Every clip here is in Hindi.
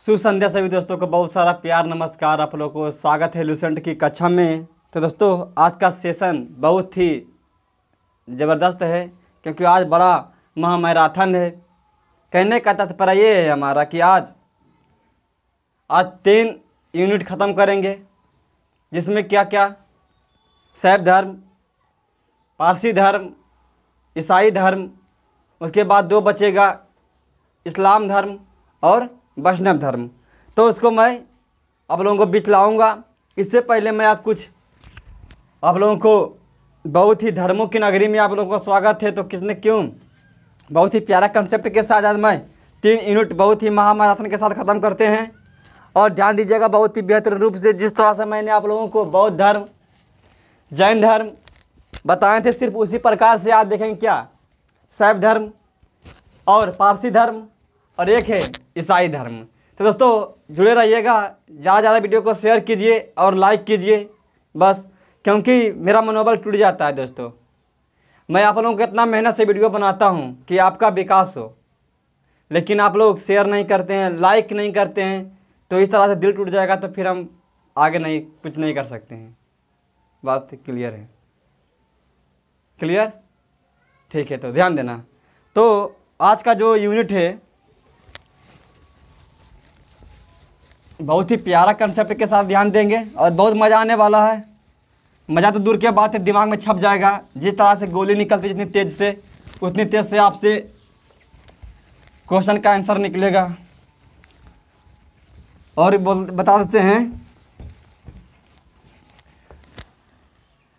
शुभ संध्या सभी दोस्तों को बहुत सारा प्यार नमस्कार। आप लोगों को स्वागत है लुसेंट की कक्षा में। तो दोस्तों आज का सेशन बहुत ही ज़बरदस्त है क्योंकि आज बड़ा महामैराथन है। कहने का तात्पर्य ये है हमारा कि आज 3 यूनिट ख़त्म करेंगे, जिसमें क्या क्या शैव धर्म, पारसी धर्म, ईसाई धर्म, उसके बाद 2 बचेगा इस्लाम धर्म और वैष्णव धर्म। तो उसको मैं आप लोगों को बीच लाऊंगा। इससे पहले मैं आज कुछ आप लोगों को बहुत ही धर्मों की नगरी में आप लोगों का स्वागत है। तो किसने क्यों बहुत ही प्यारा कंसेप्ट के साथ आज मैं 3 यूनिट बहुत ही महामैराथन के साथ ख़त्म करते हैं। और ध्यान दीजिएगा बहुत ही बेहतर रूप से, जिस तरह से मैंने आप लोगों को बौद्ध धर्म, जैन धर्म बताए थे, सिर्फ उसी प्रकार से आज देखेंगे क्या शैव धर्म और पारसी धर्म और एक है ईसाई धर्म। तो दोस्तों जुड़े रहिएगा, ज़्यादा ज़्यादा वीडियो को शेयर कीजिए और लाइक कीजिए बस, क्योंकि मेरा मनोबल टूट जाता है दोस्तों। मैं आप लोगों को इतना मेहनत से वीडियो बनाता हूँ कि आपका विकास हो, लेकिन आप लोग शेयर नहीं करते हैं, लाइक नहीं करते हैं, तो इस तरह से दिल टूट जाएगा। तो फिर हम आगे नहीं कुछ नहीं कर सकते हैं। बात क्लियर है? क्लियर? ठीक है, तो ध्यान देना। तो आज का जो यूनिट है बहुत ही प्यारा कंसेप्ट के साथ ध्यान देंगे और बहुत मज़ा आने वाला है। मज़ा तो दूर की बात है, दिमाग में छप जाएगा। जिस तरह से गोली निकलती जितनी तेज़ से, उतनी तेज़ से आपसे क्वेश्चन का आंसर निकलेगा। और बता देते हैं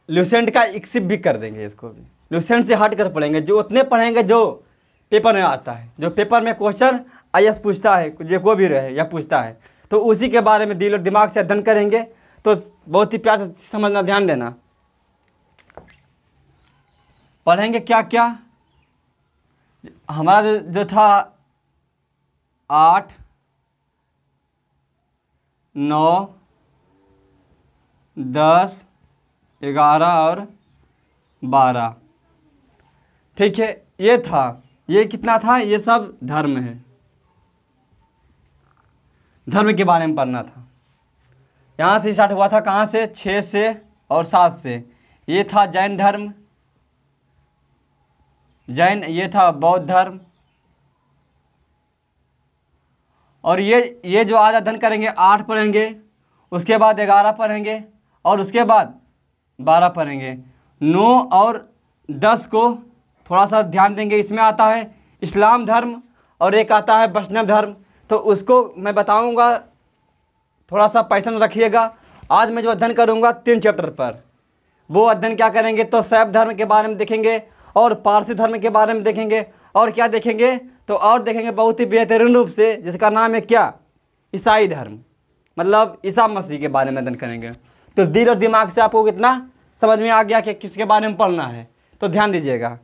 लुसेंट का एक्सिप भी कर देंगे, इसको भी लुसेंट से हट कर पढ़ेंगे। जो उतने पढ़ेंगे जो पेपर में आता है, जो पेपर में क्वेश्चन आईएएस पूछता है, जो को भी रहे या पूछता है, तो उसी के बारे में दिल और दिमाग से अध्ययन करेंगे। तो बहुत ही प्यार से समझना, ध्यान देना। पढ़ेंगे क्या क्या हमारा जो था 8, 9, 10, 11 और 12। ठीक है, ये था, ये कितना था, ये सब धर्म है, धर्म के बारे में पढ़ना था। यहाँ से स्टार्ट हुआ था, कहाँ से? 6 से और 7 से। ये था जैन धर्म, जैन, ये था बौद्ध धर्म। और ये जो आज अध्ययन करेंगे 8 पढ़ेंगे, उसके बाद 11 पढ़ेंगे और उसके बाद 12 पढ़ेंगे। 9 और 10 को थोड़ा सा ध्यान देंगे। इसमें आता है इस्लाम धर्म और एक आता है वैष्णव धर्म। तो उसको मैं बताऊंगा, थोड़ा सा पैशन रखिएगा। आज मैं जो अध्ययन करूंगा 3 चैप्टर पर, वो अध्ययन क्या करेंगे तो शैव धर्म के बारे में देखेंगे और पारसी धर्म के बारे में देखेंगे। और क्या देखेंगे तो और देखेंगे बहुत ही बेहतरीन रूप से, जिसका नाम है क्या, ईसाई धर्म, मतलब ईसा मसीह के बारे में अध्ययन करेंगे। तो दिल और दिमाग से आपको कितना समझ में आ गया कि किसके बारे में पढ़ना है। तो ध्यान दीजिएगा।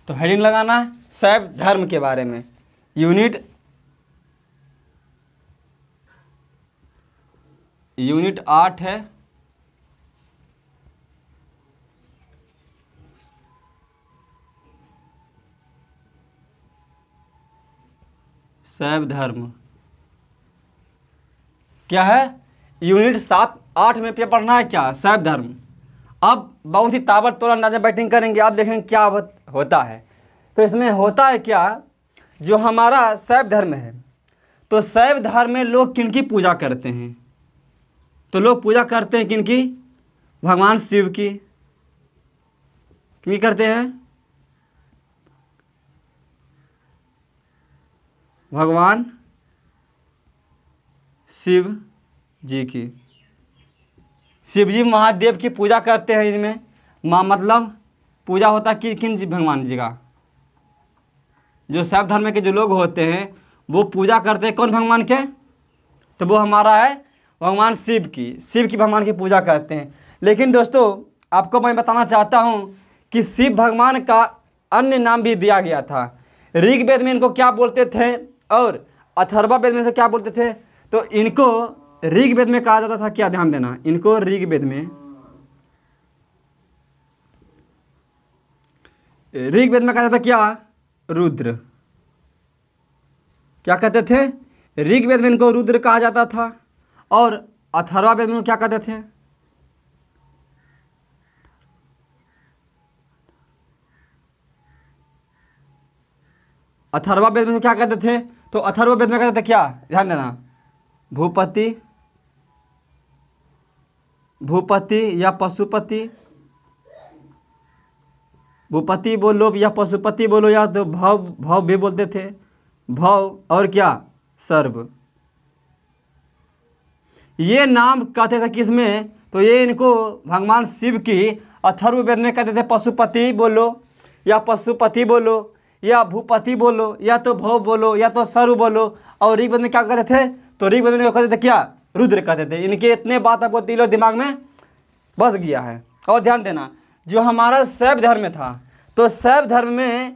तो हेडिंग लगाना है शैव धर्म के बारे में। यूनिट 8 है शैव धर्म। क्या है? यूनिट 7, 8 में पे पढ़ना है क्या, शैव धर्म। अब बहुत ही ताबड़तोड़ अंदाज में बैटिंग करेंगे, आप देखेंगे क्या होता है। तो इसमें होता है क्या, जो हमारा शैव धर्म है, तो शैव धर्म में लोग किनकी पूजा करते हैं? तो लोग पूजा करते हैं किनकी? भगवान शिव की। किनकी करते हैं? भगवान शिव जी की। शिव जी महादेव की पूजा करते हैं। इनमें मतलब पूजा होता है कि किन भगवान जी का? जो शैव धर्म के जो लोग होते हैं वो पूजा करते हैं कौन भगवान के? तो वो हमारा है भगवान शिव की भगवान की पूजा करते हैं। लेकिन दोस्तों आपको मैं बताना चाहता हूँ कि शिव भगवान का अन्य नाम भी दिया गया था। ऋग्वेद में इनको क्या बोलते थे और अथर्ववेद में से क्या बोलते थे? तो इनको ऋग्वेद में कहा जाता था क्या, ध्यान देना, इनको ऋग्वेद में कहा जाता क्या, रुद्र। क्या कहते थे, ऋग्वेद में इनको रुद्र कहा जाता था। और अथर्ववेद में क्या कहते थे, अथर्ववेद में क्या कहते थे, तो अथर्ववेद में कहते थे क्या, ध्यान देना, भूपति, भूपति या पशुपति, भूपति बोलो या पशुपति बोलो, या तो भव, भव भी बोलते थे, भव और क्या, सर्व। ये नाम कहते थे किसमें, तो ये इनको भगवान शिव की अथर्ववेद में कहते थे पशुपति बोलो या पशुपति बोलो या भूपति बोलो या तो भव बोलो या तो सर्व बोलो। और ऋग्वेद में क्या कहते थे, तो ऋग्वेद में कहते थे क्या, रुद्र कहते थे। इनके इतने बात आपको दिलो दिमाग में बस गया है। और ध्यान देना, जो हमारा शैव धर्म था, तो शैव धर्म में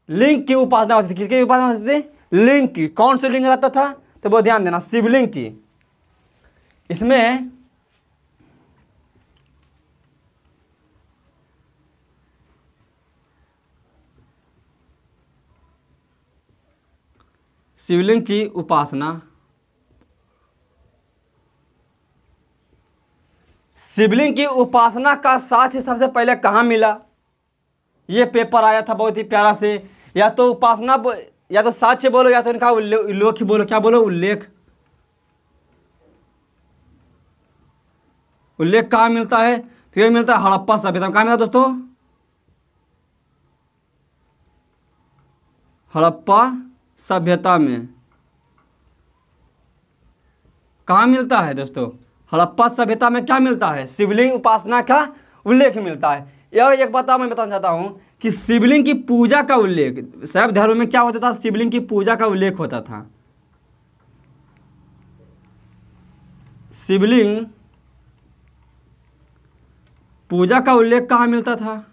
लिंग की उपासना होती थी। किसकी उपासना होती थी, लिंग की। कौन से लिंग रहता था, तो वो ध्यान देना, शिवलिंग की। इसमें शिवलिंग की उपासना, शिवलिंग की उपासना का साक्ष्य सबसे पहले कहाँ मिला, ये पेपर आया था बहुत ही प्यारा से। या तो उपासना या तो साक्ष्य बोलो या तो इनका उल्लेख ही बोलो। क्या बोलो, उल्लेख। उल्लेख कहाँ मिलता है, तो ये मिलता है हड़प्पा सभ्यता में। कहाँ मिलता है दोस्तों, हड़प्पा सभ्यता में। कहाँ मिलता है दोस्तों, हड़प्पा सभ्यता में क्या मिलता है, शिवलिंग उपासना का उल्लेख मिलता है। यह एक बात मैं बताना चाहता हूँ कि शिवलिंग की पूजा का उल्लेख, शैव धर्म में क्या होता था, शिवलिंग की पूजा का उल्लेख होता था। शिवलिंग पूजा का उल्लेख कहाँ मिलता था,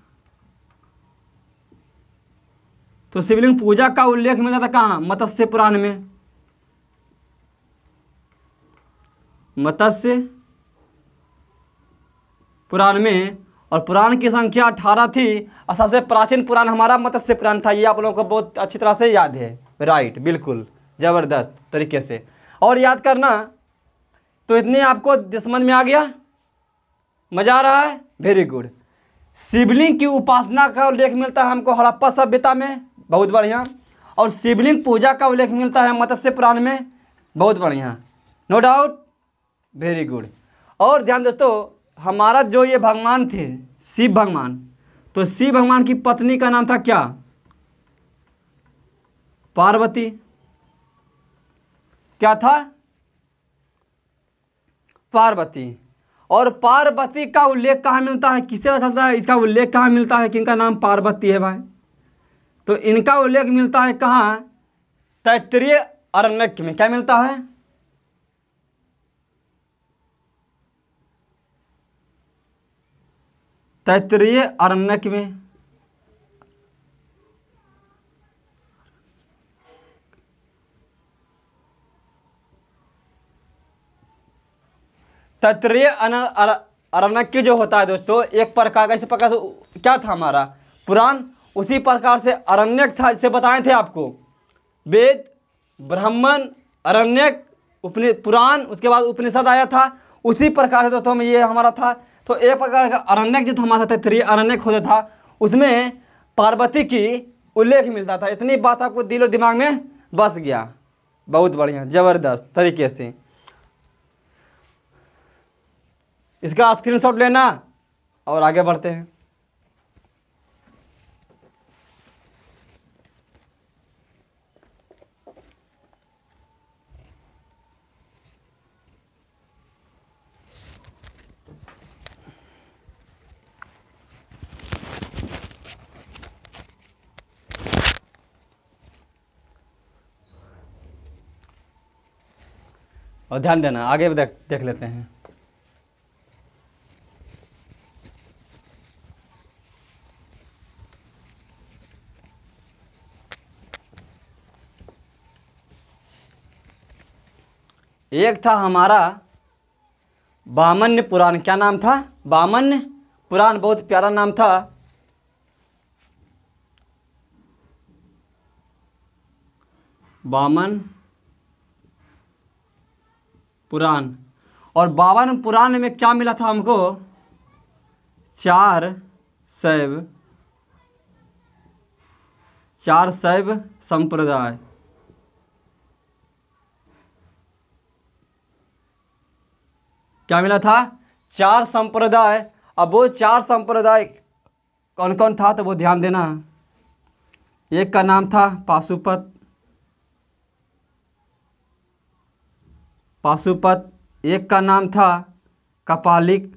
तो शिवलिंग पूजा का उल्लेख मिलता था कहाँ, मत्स्य पुराण में। मत्स्य पुराण में। और पुराण की संख्या 18 थी और सबसे प्राचीन पुराण हमारा मत्स्य पुराण था। ये आप लोगों को बहुत अच्छी तरह से याद है, राइट, बिल्कुल ज़बरदस्त तरीके से। और याद करना, तो इतने आपको समझ में आ गया, मज़ा आ रहा है, वेरी गुड। शिवलिंग की उपासना का उल्लेख मिलता है हमको हड़प्पा सभ्यता में, बहुत बढ़िया। और शिवलिंग पूजा का उल्लेख मिलता है मत्स्य पुराण में, बहुत बढ़िया, नो डाउट, वेरी गुड। और ध्यान दोस्तों, हमारा जो ये भगवान थे शिव भगवान, तो शिव भगवान की पत्नी का नाम था क्या, पार्वती। क्या था, पार्वती। और पार्वती का उल्लेख कहाँ मिलता है, किससे पता चलता है इसका उल्लेख कहाँ मिलता है कि इनका नाम पार्वती है भाई, तो इनका उल्लेख मिलता है कहाँ, तैत्तिरीय अरण्यक में। क्या मिलता है, तैत्तिरीय अरण्यक में। तैत्तिरीय अरण्यक जो होता है दोस्तों, एक प्रकार का, इस प्रकार से क्या था हमारा पुराण, उसी प्रकार से अरण्यक था, जिसे बताए थे आपको, वेद, ब्राह्मण, अरण्यक, पुराण, उसके बाद उपनिषद आया था। उसी प्रकार से दोस्तों में ये हमारा था। तो एक प्रकार का अरण्यक जो था हमारा तैत्तिरीय अरण्यक होता था, उसमें पार्वती की उल्लेख मिलता था। इतनी बात आपको दिल और दिमाग में बस गया, बहुत बढ़िया, ज़बरदस्त तरीके से। इसका स्क्रीनशॉट लेना और आगे बढ़ते हैं। और ध्यान देना, आगे देख लेते हैं। एक था हमारा बामन्य पुराण। क्या नाम था? बामन्य पुराण, बहुत प्यारा नाम था। बामन पुराण। और बावन पुराण में क्या मिला था हमको? 4 शैव, 4 शैव संप्रदाय। क्या मिला था? 4 संप्रदाय। अब वो 4 संप्रदाय कौन कौन था तो वो ध्यान देना। एक का नाम था पाशुपत, पाशुपत। एक का नाम था कपालिक,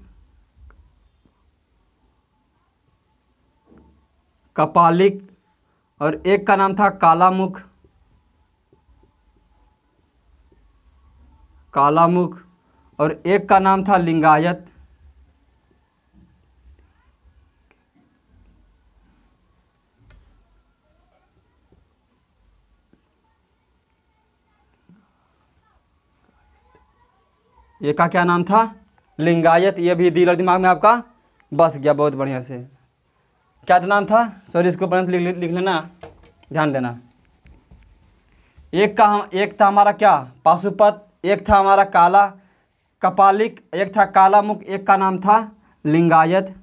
कपालिक। और एक का नाम था कालामुख, कालामुख। और एक का नाम था लिंगायत। एक का क्या नाम था? लिंगायत। ये भी दिल और दिमाग में आपका बस गया बहुत बढ़िया से। क्या नाम था? सॉरी, इसको पढ़ने लिख लेना, ध्यान देना। एक था हमारा क्या? पाशुपत। एक था हमारा काला कपालिक। एक था कालामुख। एक का नाम था लिंगायत।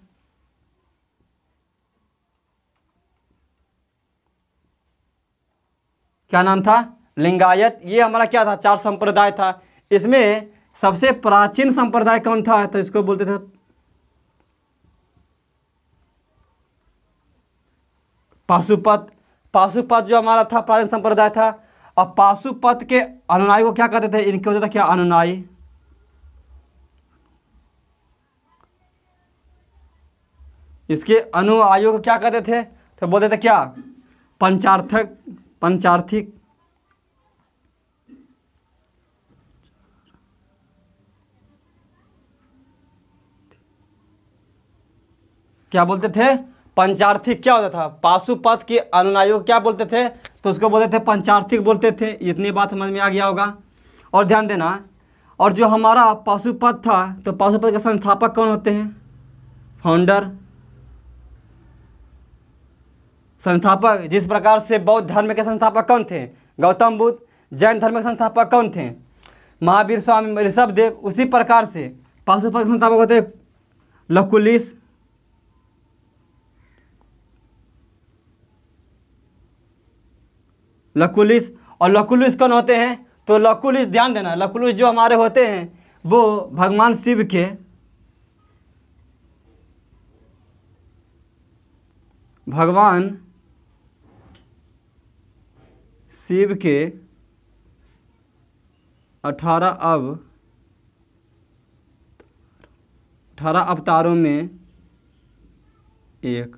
क्या नाम था? लिंगायत। ये हमारा क्या था? 4 संप्रदाय था। इसमें सबसे प्राचीन संप्रदाय कौन था? तो इसको बोलते थे पाशुपत। पाशुपत जो हमारा था प्राचीन संप्रदाय था। और पाशुपत के अनुयायी को क्या कहते थे? इनके होता था क्या? अनुयायी। इसके अनुयायियों को क्या कहते थे? तो बोलते थे क्या? पंचार्थक, पंचार्थिक। क्या बोलते थे? पंचार्थिक। क्या होता था? पाशुपत के अनुयायियों को क्या बोलते थे? तो उसको बोलते थे पंचार्थिक बोलते थे। इतनी बात समझ में आ गया होगा। और ध्यान देना, और जो हमारा पाशुपत था, तो पाशुपत के संस्थापक कौन होते हैं? फाउंडर, संस्थापक। जिस प्रकार से बौद्ध धर्म के संस्थापक कौन थे? गौतम बुद्ध। जैन धर्म के संस्थापक कौन थे? महावीर स्वामी ऋषभदेव। उसी प्रकार से पाशुपत के संस्थापक होते लकुलिश, लकुलिश। और लकुलिश कौन होते हैं? तो लकुलिश, ध्यान देना, लकुलिश जो हमारे होते हैं वो भगवान शिव के, भगवान शिव के 18 अवतारों में एक,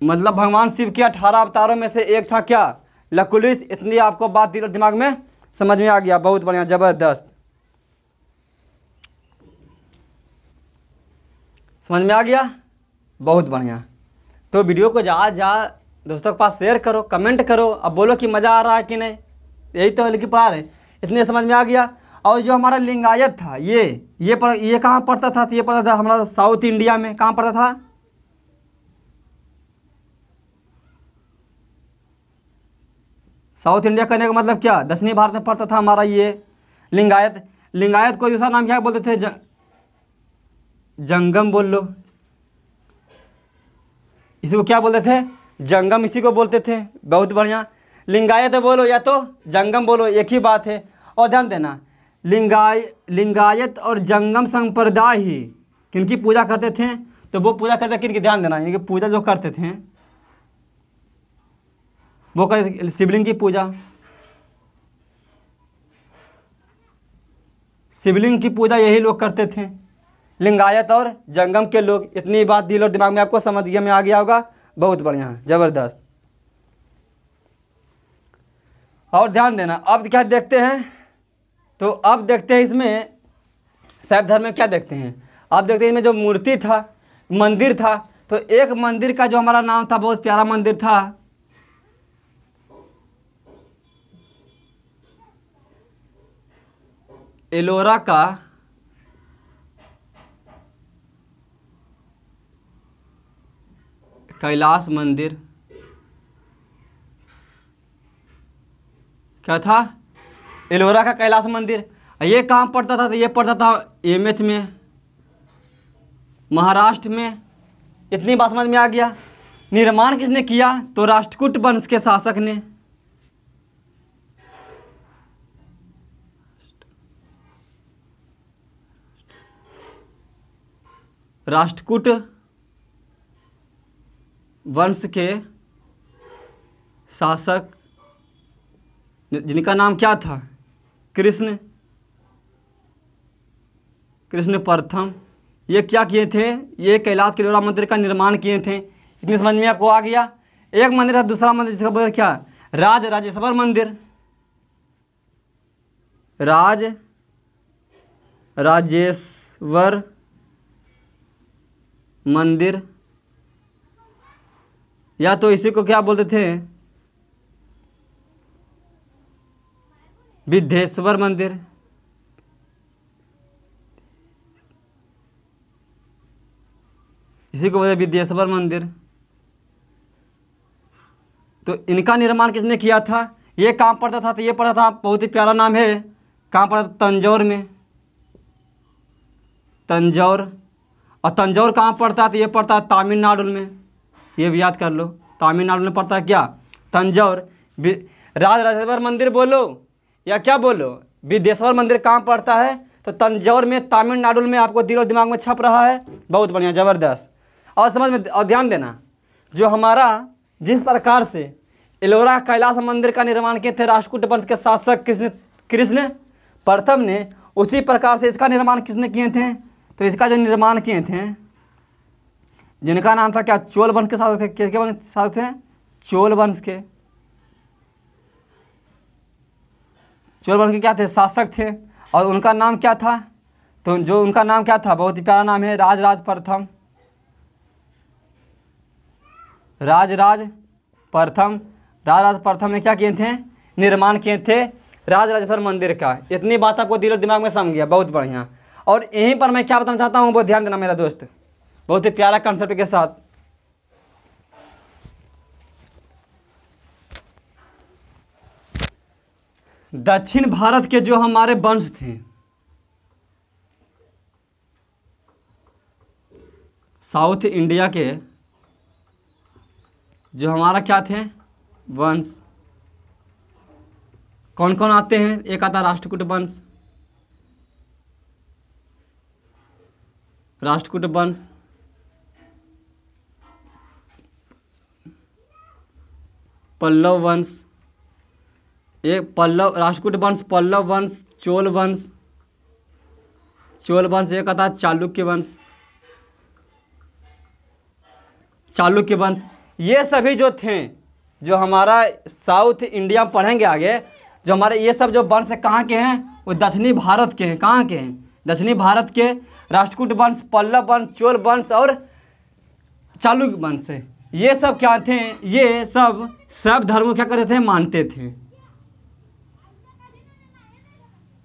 मतलब भगवान शिव के 18 अवतारों में से एक था क्या? लकुलिश। इतनी आपको बात दिल और दिमाग में समझ में आ गया। बहुत बढ़िया, जबरदस्त, समझ में आ गया, बहुत बढ़िया। तो वीडियो को ज़्यादा दोस्तों के पास शेयर करो, कमेंट करो। अब बोलो कि मज़ा आ रहा है कि नहीं। यही तो लिखी पढ़ा रहे, इसलिए समझ में आ गया। और जो हमारा लिंगायत था, ये कहाँ पढ़ता था? तो ये पढ़ता था हमारा साउथ इंडिया में। कहाँ पढ़ता था? साउथ इंडिया करने का मतलब क्या? दक्षिणी भारत में पढ़ता था हमारा ये लिंगायत। लिंगायत को दूसरा नाम क्या बोलते थे? जंगम बोल लो। इसी को क्या बोलते थे? जंगम, इसी को बोलते थे। बहुत बढ़िया। लिंगायत बोलो या तो जंगम बोलो, एक ही बात है। और ध्यान देना, लिंगायत और जंगम संप्रदाय ही किनकी पूजा करते थे? तो वो पूजा करते किनकी? ध्यान देना, इनकी पूजा जो करते थे वो करते शिवलिंग की पूजा। शिवलिंग की पूजा यही लोग करते थे, लिंगायत और जंगम के लोग। इतनी बात दिल और दिमाग में आपको समझ में आ गया होगा। बहुत बढ़िया, ज़बरदस्त। और ध्यान देना, अब क्या देखते हैं? तो अब देखते हैं इसमें शैव धर्म में क्या देखते हैं। अब देखते हैं इसमें जो मूर्ति था, मंदिर था। तो एक मंदिर का जो हमारा नाम था, बहुत प्यारा मंदिर था, एलोरा का कैलाश मंदिर क्या था? एलोरा का कैलाश मंदिर। ये कहाँ पड़ता था? तो ये पड़ता था एमएच में, महाराष्ट्र में। इतनी बात समझ में आ गया। निर्माण किसने किया? तो राष्ट्रकूट वंश के शासक ने। राष्ट्रकूट वंश के शासक जिनका नाम क्या था? कृष्ण प्रथम। ये क्या किए थे? ये कैलाश के एलोरा मंदिर का निर्माण किए थे। इतनी समझ में आपको आ गया। एक मंदिर था, दूसरा मंदिर जिसका बोलते क्या? राजेश्वर मंदिर। राजेश्वर मंदिर, या तो इसी को क्या बोलते थे? विद्येश्वर मंदिर। इसी को बोलते विद्येश्वर मंदिर। तो इनका निर्माण किसने किया था? ये कहाँ पड़ता था? तो ये पड़ता था, बहुत ही प्यारा नाम है, कहाँ पड़ता था? तंजौर में। तंजौर। और तंजौर कहाँ पड़ता है? तो ये पड़ता है तमिलनाडु में। ये भी याद कर लो, तमिलनाडु में पड़ता है क्या? तंजौर। राजेश्वर मंदिर बोलो या क्या बोलो? विद्येश्वर मंदिर कहाँ पड़ता है? तो तंजौर में, तमिलनाडु में। आपको दिल और दिमाग में छप रहा है। बहुत बढ़िया, ज़बरदस्त। और समझ में, और ध्यान देना, जो हमारा जिस प्रकार से एलोरा कैलाश मंदिर का निर्माण किए थे राष्ट्रकूट वंश के शासक कृष्ण प्रथम ने, उसी प्रकार से इसका निर्माण किसने किए थे? तो इसका जो निर्माण किए थे, जिनका नाम था क्या? चोल वंश के शासक थे। किसके वंश शासक थे? चोल वंश के। चोल वंश के क्या थे? शासक थे। और उनका नाम क्या था? तो जो उनका नाम क्या था? बहुत ही प्यारा नाम है, राजराज प्रथम। राजराज प्रथम ने क्या किए थे? निर्माण किए थे राजेश्वर मंदिर का। इतनी बात आपको दिल और दिमाग में समझ गया। बहुत बढ़िया। और यहीं पर मैं क्या बताना चाहता हूँ, वो ध्यान देना मेरा दोस्त, बहुत ही प्यारा कंसेप्ट के साथ। दक्षिण भारत के जो हमारे वंश थे, साउथ इंडिया के जो हमारा क्या थे? वंश। कौन कौन आते हैं? एक आता राष्ट्रकूट वंश, पल्लव वंश, एक पल्लव राष्ट्रकूट वंश, पल्लव वंश, चोल वंश, एक आता चालुक्य वंश। ये सभी जो थे, जो हमारा साउथ इंडिया में पढ़ेंगे आगे, जो हमारे ये सब जो वंश कहाँ के हैं? वो दक्षिणी भारत के हैं। कहाँ के हैं? दक्षिणी भारत के। राष्ट्रकूट वंश, पल्लव वंश, चोल वंश और चालुक्य वंश। ये सब क्या थे? ये सब शैव धर्म को क्या करते थे? मानते थे।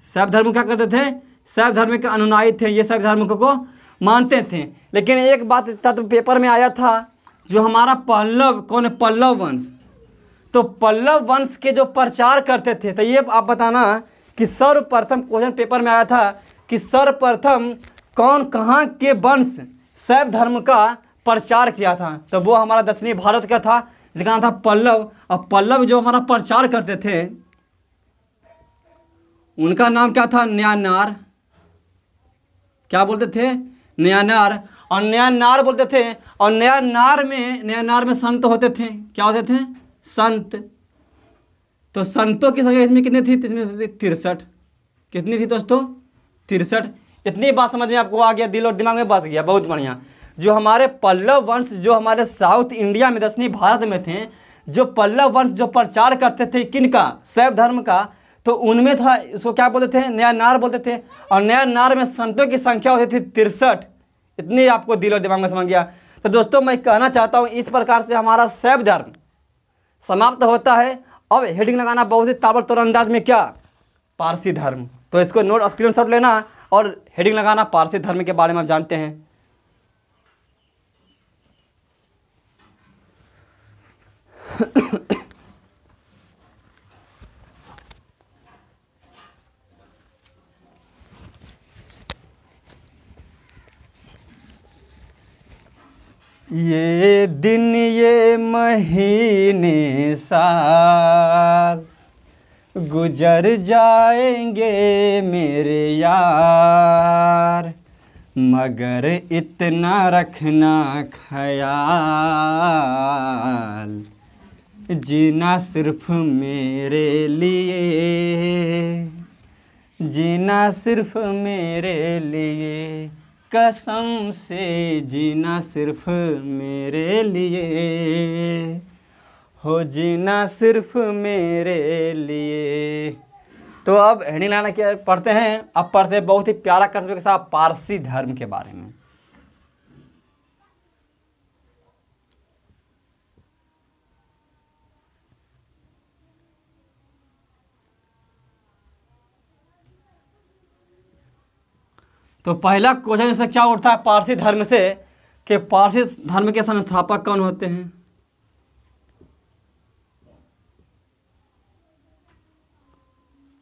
शैव धर्म क्या करते थे? शैव धर्म के अनुयायी थे। ये शैव धर्म को मानते थे। लेकिन एक बात तत्व पेपर में आया था, जो हमारा पल्लव, कौन है? पल्लव वंश। तो पल्लव वंश के जो प्रचार करते थे, तो ये आप बताना कि सर्वप्रथम क्वेश्चन पेपर में आया था कि सर्वप्रथम कौन, कहाँ के वंश शैव धर्म का प्रचार किया था? तो वो हमारा दक्षिणी भारत का था, जिसका नाम था पल्लव। और पल्लव जो हमारा प्रचार करते थे, उनका नाम क्या था? न्यानार। क्या बोलते थे? न्यानार। और न्यानार बोलते थे। और न्यानार में संत होते थे। क्या होते थे? संत। तो संतों की संख्या इसमें कितनी थी? इसमें 63। कितनी थी दोस्तों? 63। इतनी बात समझ में आपको आ गया, दिल और दिमाग में बस गया। बहुत बढ़िया। जो हमारे पल्लव वंश, जो हमारे साउथ इंडिया में, दक्षिणी भारत में थे, जो पल्लव वंश जो प्रचार करते थे किनका? शैव धर्म का। तो उनमें था, इसको क्या बोलते थे? न्यानार बोलते थे। और न्यानार में संतों की संख्या होती थी 63। इतनी आपको दिल और दिमाग में समझ गया। तो दोस्तों मैं कहना चाहता हूँ, इस प्रकार से हमारा शैव धर्म समाप्त होता है। अब हेडिंग लगाना बहुत ही ताबड़तोड़ अंदाज में क्या? पारसी धर्म। तो इसको नोट स्क्रीनशॉट लेना और हेडिंग लगाना, पारसी धर्म के बारे में आप जानते हैं। ये दिन ये महीने साल गुजर जाएंगे मेरे यार, मगर इतना रखना ख्याल, जीना सिर्फ मेरे लिए, जीना सिर्फ मेरे लिए, कसम से जीना सिर्फ मेरे लिए, हो जीना सिर्फ मेरे लिए। तो अब हेडिंग लाना क्या पढ़ते हैं, अब पढ़ते हैं बहुत ही प्यारा कर्तव्य के साथ पारसी धर्म के बारे में। तो पहला क्वेश्चन इससे क्या उठता है पारसी धर्म से, कि पारसी धर्म के संस्थापक कौन होते हैं।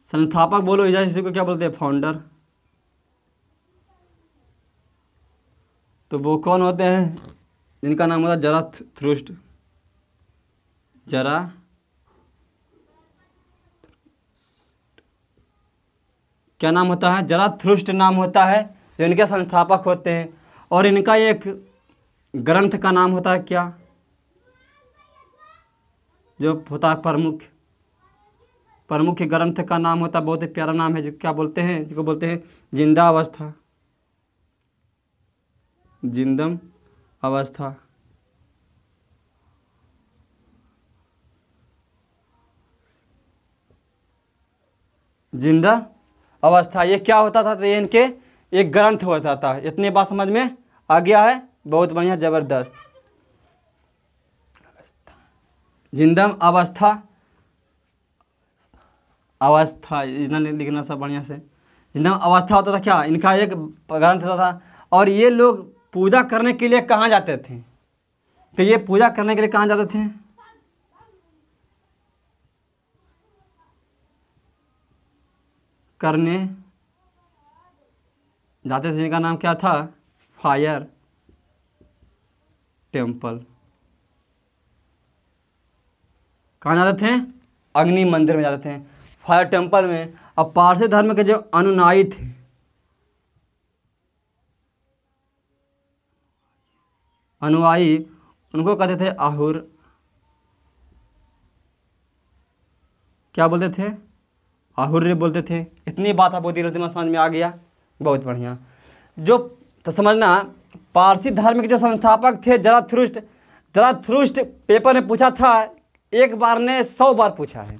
संस्थापक बोलो इसी को क्या बोलते हैं, फाउंडर। तो वो कौन होते हैं, जिनका नाम होता है जराथुस्त्र। जरा क्या नाम होता है, जराथुस्त्र नाम होता है, जो इनके संस्थापक होते हैं। और इनका एक ग्रंथ का नाम होता है क्या, जो होता है प्रमुख ग्रंथ का नाम होता है, बहुत ही प्यारा नाम है, जो क्या बोलते हैं, जिसको बोलते हैं जिंदा अवस्था, जिंदम अवस्था। जिंदा अवस्था ये क्या होता था, तो ये इनके एक ग्रंथ होता था। इतनी बात समझ में आ गया है, बहुत बढ़िया, जबरदस्त। जिंदम अवस्था, अवस्था इतना लिखना सब बढ़िया से। जिंदम अवस्था होता था क्या, इनका एक ग्रंथ होता था। और ये लोग पूजा करने के लिए कहाँ जाते थे, तो ये पूजा करने के लिए कहाँ जाते थे, करने जाते थे, जिनका नाम क्या था, फायर टेम्पल। कहाँ जाते थे, अग्नि मंदिर में जाते थे, फायर टेम्पल में। अब पारसी धर्म के जो अनुयायी थे, अनुयायी उनको कहते थे आहुर। क्या बोलते थे, आहुर्य बोलते थे। इतनी बात आपको धीरे धीरे समझ में आ गया, बहुत बढ़िया। जो तो समझना, पारसी धर्म के जो संस्थापक थे जराथुस्त्र। जराथुस्त्र पेपर में पूछा था, एक बार ने 100 बार पूछा है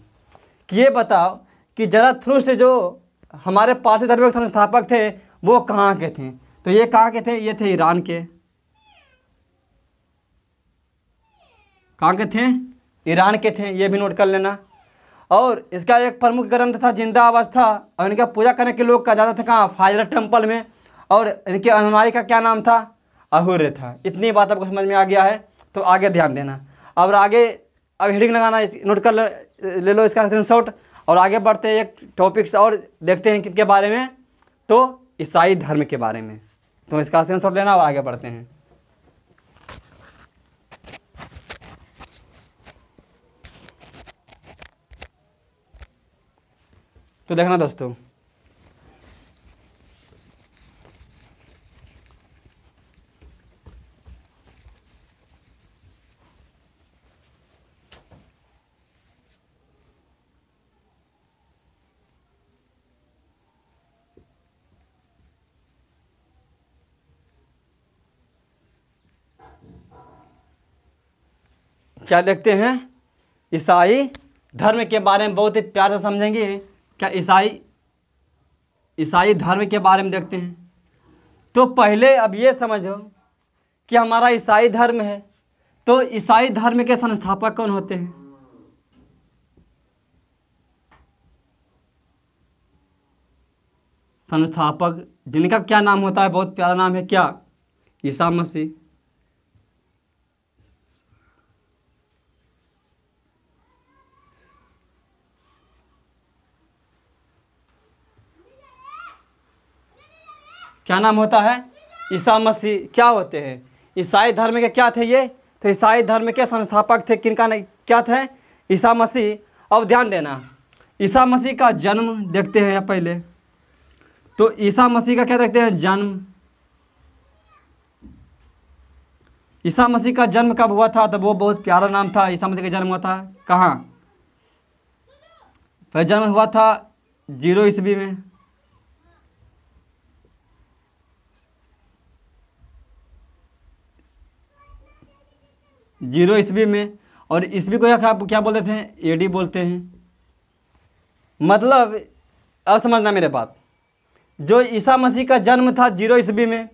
कि ये बताओ कि जराथुस्त्र जो हमारे पारसी धर्म के संस्थापक थे वो कहाँ के थे। तो ये कहाँ के थे, ये थे ईरान के। कहाँ के थे, ईरान के थे, ये भी नोट कर लेना। और इसका एक प्रमुख ग्रंथ था जिंदा अवस्था। और इनका पूजा करने के लोग का ज़्यादा थे कहाँ, फायर टेम्पल में। और इनके अनुयायी का क्या नाम था, आहुर्य था। इतनी बात आपको समझ में आ गया है, तो आगे ध्यान देना। अब आगे अब हेडिंग लगाना, नोट कर ले लो इसका स्क्रीनशॉट। और आगे बढ़ते हैं, एक टॉपिक्स और देखते हैं किनके बारे में, तो ईसाई धर्म के बारे में। तो इसका स्क्रीनशॉट लेना और आगे बढ़ते हैं। तो देखना दोस्तों, क्या देखते हैं, ईसाई धर्म के बारे में बहुत ही प्यार से समझेंगे। क्या ईसाई धर्म के बारे में देखते हैं। तो पहले अब ये समझो कि हमारा ईसाई धर्म है, तो ईसाई धर्म के संस्थापक कौन होते हैं। संस्थापक जिनका क्या नाम होता है, बहुत प्यारा नाम है, क्या? ईसा मसीह। क्या नाम होता है? ईसा मसीह। क्या होते हैं? ईसाई धर्म के क्या थे ये? तो ईसाई धर्म के संस्थापक थे। किनका नहीं, क्या थे? ईसा मसीह। अब ध्यान देना, ईसा मसीह का जन्म देखते हैं पहले। तो ईसा मसीह का क्या देखते हैं? जन्म। ईसा मसीह का जन्म कब हुआ था? तो वो बहुत प्यारा नाम था। ईसा मसीह का जन्म हुआ था कहाँ? फिर जन्म हुआ था 0 ईस्वी में। 0 ईस्वी में। और ईस्वी को क्या बोलते थे? एडी बोलते हैं। मतलब अब समझना मेरे बात, जो ईसा मसीह का जन्म था 0 ईस्वी में,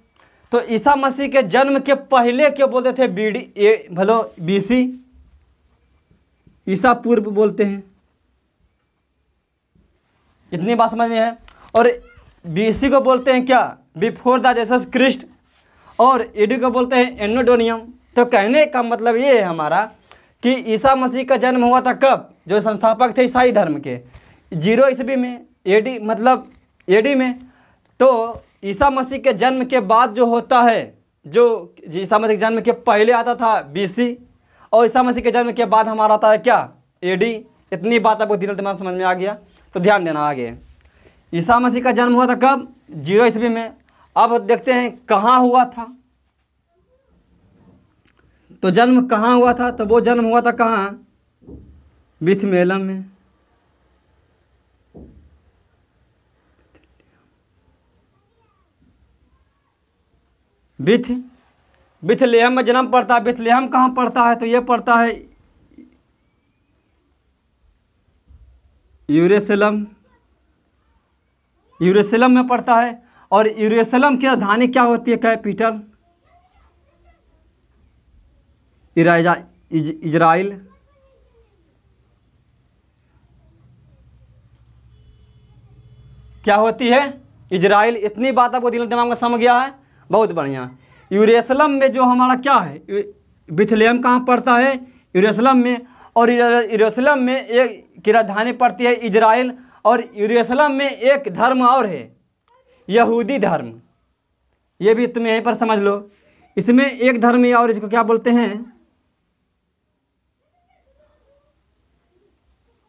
तो ईसा मसीह के जन्म के पहले क्या बोलते थे? भलो BC, ईसा पूर्व बोलते हैं। इतनी बात समझ में है। और BC को बोलते हैं क्या? Before the Jesus Christ. और एडी को बोलते हैं एनोडोनियम। तो कहने का मतलब ये है हमारा कि ईसा मसीह का जन्म हुआ था कब? जो संस्थापक थे ईसाई धर्म के 0 ईस्वी में, एडी में। तो ईसा मसीह के जन्म के बाद जो होता है, जो ईसा मसीह के जन्म के पहले आता था BC, और ईसा मसीह के जन्म के बाद हमारा आता है क्या? एडी। इतनी बात आपको दिल दिमाग समझ में आ गया? तो ध्यान देना आगे। ईसा मसीह का जन्म हुआ था कब? 0 ईस्वी में। अब देखते हैं कहाँ हुआ था। तो जन्म कहाँ हुआ था? तो वो जन्म हुआ था कहाँ? बिथलेहम में। बिथलेहम में जन्म पड़ता है। बिथलेहम कहाँ पड़ता है? तो ये पड़ता है यरूशलेम में पड़ता है। और यरूशलेम की राजधानी क्या होती है? Capital Israel. क्या होती है? इजराइल। इतनी बात आपको दिल दिमाग में समझ गया है? बहुत बढ़िया। यरूशलेम में जो हमारा क्या है, बिथलेहम कहाँ पड़ता है? यरूशलेम में। और यरूशलेम में एक की राजधानी पड़ती है इजराइल। और यरूशलेम में एक धर्म और है, यहूदी धर्म। ये भी तुम यहीं पर समझ लो। इसमें एक धर्म है और इसको क्या बोलते हैं?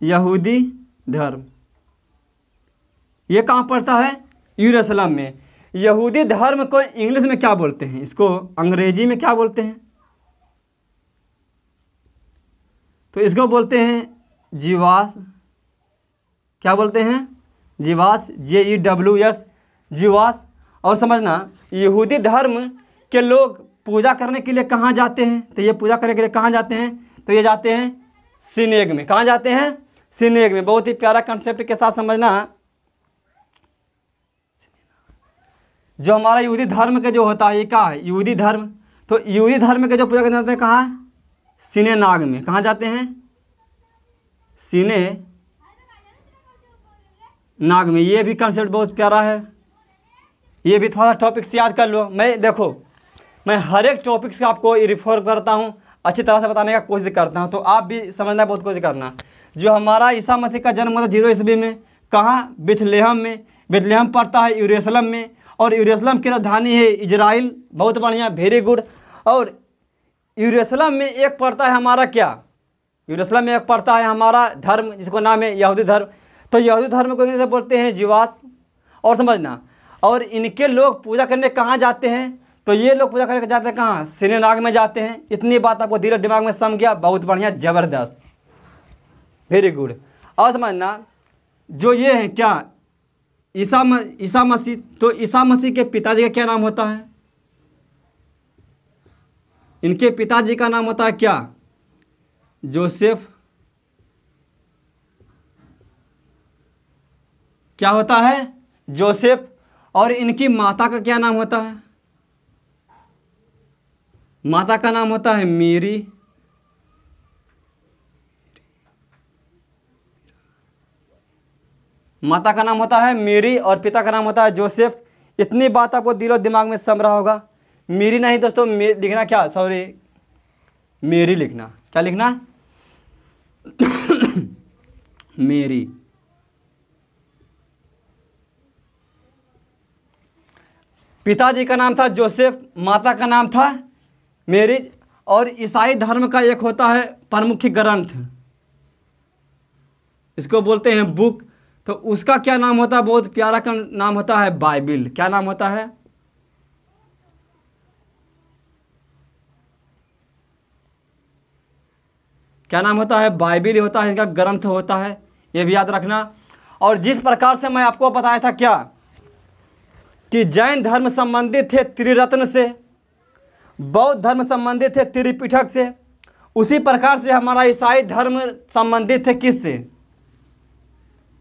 यहूदी धर्म। ये कहाँ पड़ता है? यरूशलेम में। यहूदी धर्म को इंग्लिश में क्या बोलते हैं? इसको अंग्रेजी में क्या बोलते हैं? तो इसको बोलते हैं जीवास। क्या बोलते हैं? जीवास। JEWS, जीवास। और समझना, यहूदी धर्म के लोग पूजा करने के लिए कहाँ जाते हैं? तो ये पूजा करने के लिए कहाँ जाते हैं? तो ये जाते हैं सिनेग में। कहाँ जाते हैं? सिनेग में। बहुत ही प्यारा कंसेप्ट के साथ समझना, जो हमारा यहूदी धर्म के जो होता है, ये क्या है? यहूदी धर्म। तो यहूदी धर्म के जो पूजा करने जाते हैं कहाँ? सीने नाग में। कहाँ जाते हैं? सीने नाग में। ये भी कंसेप्ट बहुत प्यारा है। ये भी थोड़ा टॉपिक से याद कर लो। मैं हर एक टॉपिक से आपको रिफर करता हूँ, अच्छी तरह से बताने का कोशिश करता हूँ। तो आप भी समझना बहुत कोशिश करना। जो हमारा ईसा मसीह का जन्म हुआ था 0 ईस्वी में, कहाँ? बिथलेहम में। बिथलेहम पड़ता है यरूशलेम में। और यरूशलेम की राजधानी है इजराइल। बहुत बढ़िया, वेरी गुड। और यरूशलेम में एक पड़ता है हमारा क्या? यरूशलेम में एक पड़ता है हमारा धर्म, जिसको नाम है यहूदी धर्म। तो यहूदी धर्म को इंग्लिश में बोलते हैं जीवास। और समझना, और इनके लोग पूजा करने कहाँ जाते हैं? तो ये लोग पूजा करने जाते हैं कहाँ? सीने नाग में जाते हैं। इतनी बात आपको दिल दिमाग में समझ गया? बहुत बढ़िया, ज़बरदस्त, वेरी गुड। और समझना, जो ये है क्या? ईसा मसीह। तो ईसा मसीह के पिताजी का क्या नाम होता है? इनके पिताजी का नाम होता है क्या? जोसेफ। क्या होता है? जोसेफ। और इनकी माता का क्या नाम होता है? माता का नाम होता है मेरी। माता का नाम होता है मेरी और पिता का नाम होता है जोसेफ। इतनी बात आपको दिलो दिमाग में सम रहा होगा। मेरी नहीं दोस्तों, लिखना क्या, सॉरी मेरी लिखना, क्या लिखना मेरी। पिताजी का नाम था जोसेफ, माता का नाम था मेरी। और ईसाई धर्म का एक होता है प्रमुख ग्रंथ, इसको बोलते हैं बुक। तो उसका क्या नाम होता है, बहुत प्यारा का नाम होता है बाइबिल। क्या नाम होता है, क्या नाम होता है, बाइबिल होता है, इनका ग्रंथ होता है, ये भी याद रखना। और जिस प्रकार से मैं आपको बताया था क्या कि जैन धर्म संबंधित थे त्रिरत्न से, बौद्ध धर्म संबंधित थे त्रिपिटक से, उसी प्रकार से हमारा ईसाई धर्म संबंधित है किससे,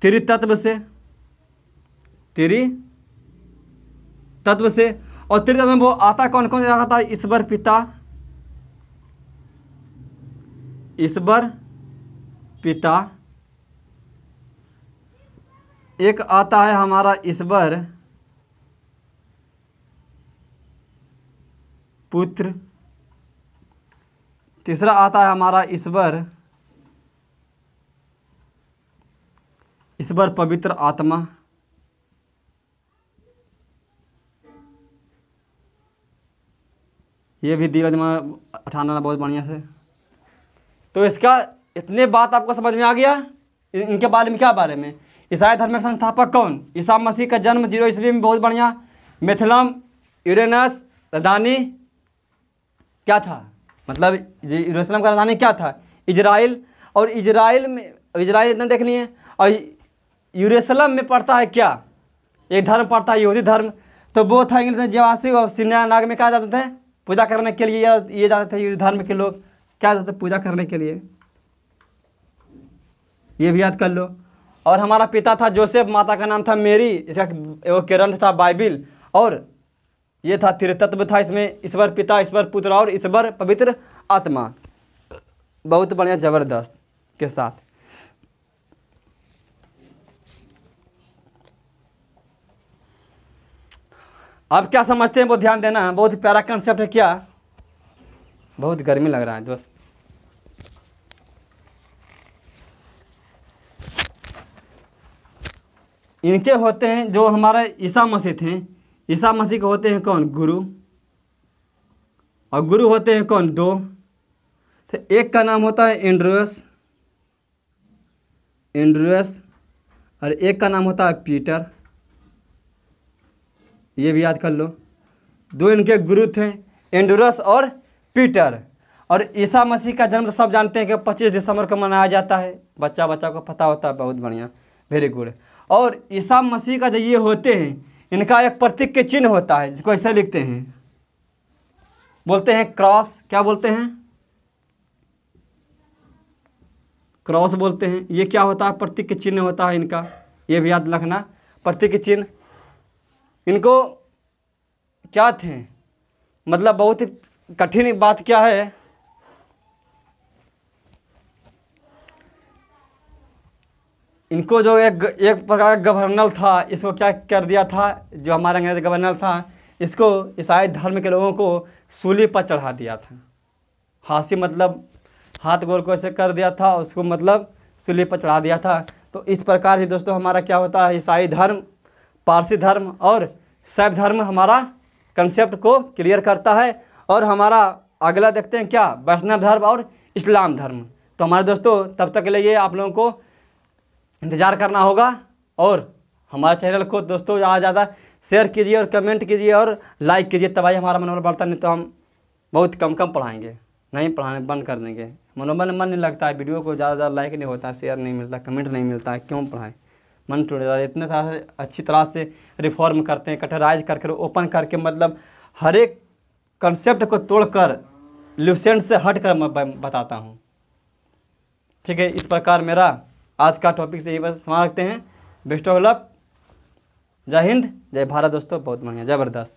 त्रितत्व से, त्रितत्व से। और त्रितत्व में वो आता कौन कौन आता है, ईश्वर पिता, ईश्वर पिता, एक आता है हमारा ईश्वर पुत्र, तीसरा आता है हमारा ईश्वर पवित्र आत्मा। ये भी दिल दिमाग उठाना बहुत बढ़िया से। तो इसका इतने बात आपको समझ में आ गया। इनके बारे में, क्या बारे में, ईसाई धर्म के संस्थापक कौन, ईसा मसीह का जन्म 0 ईस्वी में, बहुत बढ़िया। मेथलम यूरेनस राजधानी क्या था, मतलब यरूशलेम का राजधानी क्या था, इजराइल। और इजराइल में, इजराइल इतना देख लिए। और यरूशलेम में पड़ता है क्या, एक धर्म पड़ता है यहूदी धर्म। तो वो था इंग्लिश में जेवासी और सिन्या नाग में कहा जाते थे पूजा करने के लिए, ये जाते थे यहूदी धर्म के लोग, क्या जाते थे पूजा करने के लिए, ये भी याद कर लो। और हमारा पिता था जोसेफ, माता का नाम था मेरी, इसका वो ग्रंथ था बाइबिल। और ये था त्रितत्व था, इसमें ईश्वर पिता, ईश्वर पुत्र और ईश्वर पवित्र आत्मा। बहुत बढ़िया, जबरदस्त के साथ। अब क्या समझते हैं वो ध्यान देना, बहुत प्यारा कंसेप्ट है। क्या, बहुत गर्मी लग रहा है दोस्त। इनके होते हैं जो हमारे ईसा मसीह थे, ईसा मसीह के होते हैं कौन, गुरु। और गुरु होते हैं कौन, दो। तो एक का नाम होता है एंड्रयूस, और एक का नाम होता है पीटर, ये भी याद कर लो। दो इनके गुरु थे, एंड्रयूस और पीटर। और ईसा मसीह का जन्म सब जानते हैं कि 25 दिसंबर को मनाया जाता है, बच्चा को पता होता है, बहुत बढ़िया, वेरी गुड। और ईसा मसीह का जो ये होते हैं, इनका एक प्रतीक के चिन्ह होता है, जिसको ऐसे लिखते हैं, बोलते हैं क्रॉस। क्या बोलते हैं, क्रॉस बोलते हैं। ये क्या होता है, प्रतीक के चिन्ह होता है इनका, ये भी याद रखना, प्रतीक के चिन्ह। इनको क्या थे, मतलब बहुत ही कठिन बात क्या है, इनको जो एक प्रकार का गवर्नर था, इसको क्या कर दिया था, जो हमारा अंग्रेज गवर्नर था, इसको ईसाई धर्म के लोगों को सूली पर चढ़ा दिया था। हाथी मतलब हाथ गोल को ऐसे कर दिया था, उसको मतलब सूली पर चढ़ा दिया था। तो इस प्रकार ही दोस्तों हमारा क्या होता है, ईसाई धर्म, पारसी धर्म और शैव धर्म हमारा कंसेप्ट को क्लियर करता है। और हमारा अगला देखते हैं क्या, वैष्णव धर्म और इस्लाम धर्म। तो हमारे दोस्तों तब तक के लिए आप लोगों को इंतज़ार करना होगा। और हमारे चैनल को दोस्तों ज़्यादा ज़्यादा शेयर कीजिए और कमेंट कीजिए और लाइक कीजिए, तभी हमारा मनोबल बढ़ता। नहीं तो हम बहुत कम पढ़ाएंगे, नहीं पढ़ाने बंद कर देंगे। मनोबल मन नहीं लगता है, वीडियो को ज़्यादा लाइक नहीं होता, शेयर नहीं मिलता, कमेंट नहीं मिलता है, क्यों पढ़ाएं, मन टूट जाता है। इतने तरह से अच्छी तरह से रिफॉर्म करते हैं, कटराइज करके ओपन करके, मतलब हर एक कंसेप्ट को तोड़कर ल्यूसेंट से हट कर मैं बताता हूँ। ठीक है, इस प्रकार मेरा आज का टॉपिक से यही बस समाप्त करते हैं। बेस्ट ऑफ लक, जय हिंद, जय भारत दोस्तों, बहुत बढ़िया, ज़बरदस्त।